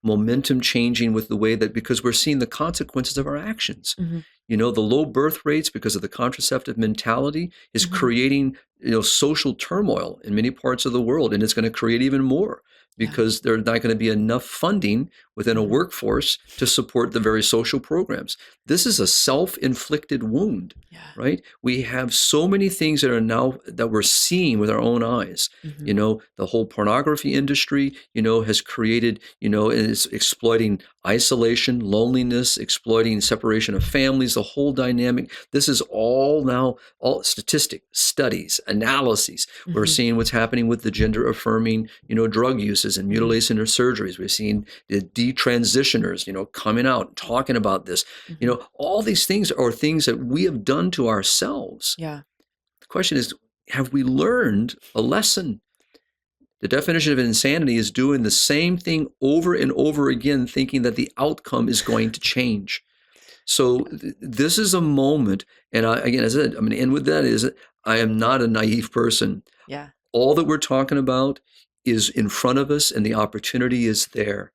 momentum changing with the way that, because we're seeing the consequences of our actions. Mm-hmm. You know, the low birth rates because of the contraceptive mentality is Mm-hmm. creating, social turmoil in many parts of the world. And it's going to create even more because there's not going to be enough funding within a Mm-hmm. workforce to support the very social programs. This is a self-inflicted wound, Yeah. right? We have so many things that are now that we're seeing with our own eyes. Mm-hmm. The whole pornography industry, has created, and it's exploiting isolation, loneliness, exploiting separation of families, the whole dynamic. This is all now, all statistics, studies, analyses. Mm-hmm. We're seeing what's happening with the gender affirming, drug uses and mutilation or surgeries. We're seeing the detransitioners, coming out and talking about this. Mm-hmm. All these things are things that we have done to ourselves. Yeah. The question is, have we learned a lesson? The definition of insanity is doing the same thing over and over again, thinking that the outcome is going to change. So this is a moment, and again, as I said, I'm going to end with that, is I am not a naive person. Yeah. All that we're talking about is in front of us, and the opportunity is there.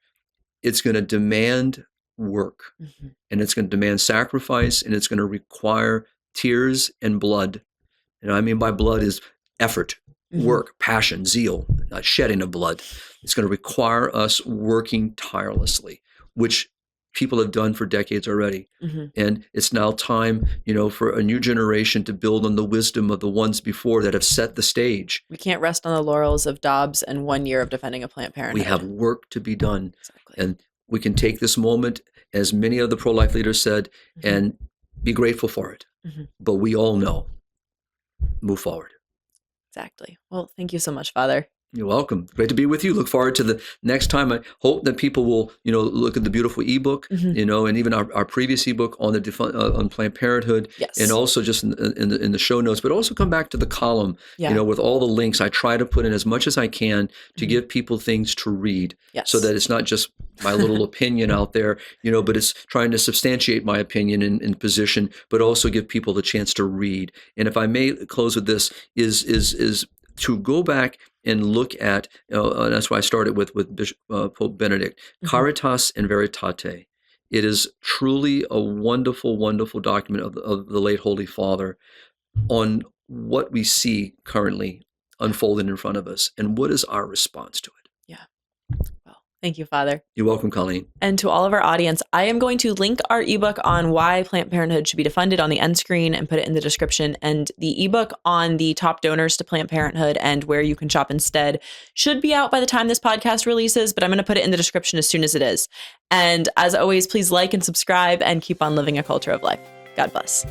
It's going to demand work, Mm-hmm. and it's going to demand sacrifice, and it's going to require tears and blood. And I mean by blood is effort, Mm-hmm. work, passion, zeal, not shedding of blood. It's going to require us working tirelessly, which people have done for decades already. Mm-hmm. And it's now time, for a new generation to build on the wisdom of the ones before that have set the stage. We can't rest on the laurels of Dobbs and 1 year of defending a Planned Parenthood. We have work to be done. Exactly. And we can take this moment, as many of the pro-life leaders said, Mm-hmm. and be grateful for it. Mm-hmm. But we all know, move forward. Exactly. Well, thank you so much, Father. You're welcome. Great to be with you. Look forward to the next time. I hope that people will, look at the beautiful ebook, Mm-hmm. and even our previous ebook on the on Planned Parenthood, Yes. and also just in the show notes, but also come back to the column, Yeah. with all the links. I try to put in as much as I can to Mhm. give people things to read, Yes. so that it's not just my little opinion out there, but it's trying to substantiate my opinion and position, but also give people the chance to read. And if I may close with this, is to go back and look at, that's why I started with Bishop, Pope Benedict, Caritas in Veritate. It is truly a wonderful, wonderful document of the late Holy Father on what we see currently unfolding in front of us and what is our response to it. Yeah. Well, thank you, Father. You're welcome, Colleen. And to all of our audience, I am going to link our ebook on why Planned Parenthood should be defunded on the end screen and put it in the description. And the ebook on the top donors to Planned Parenthood and where you can shop instead should be out by the time this podcast releases, but I'm going to put it in the description as soon as it is. And as always, please like and subscribe and keep on living a culture of life. God bless.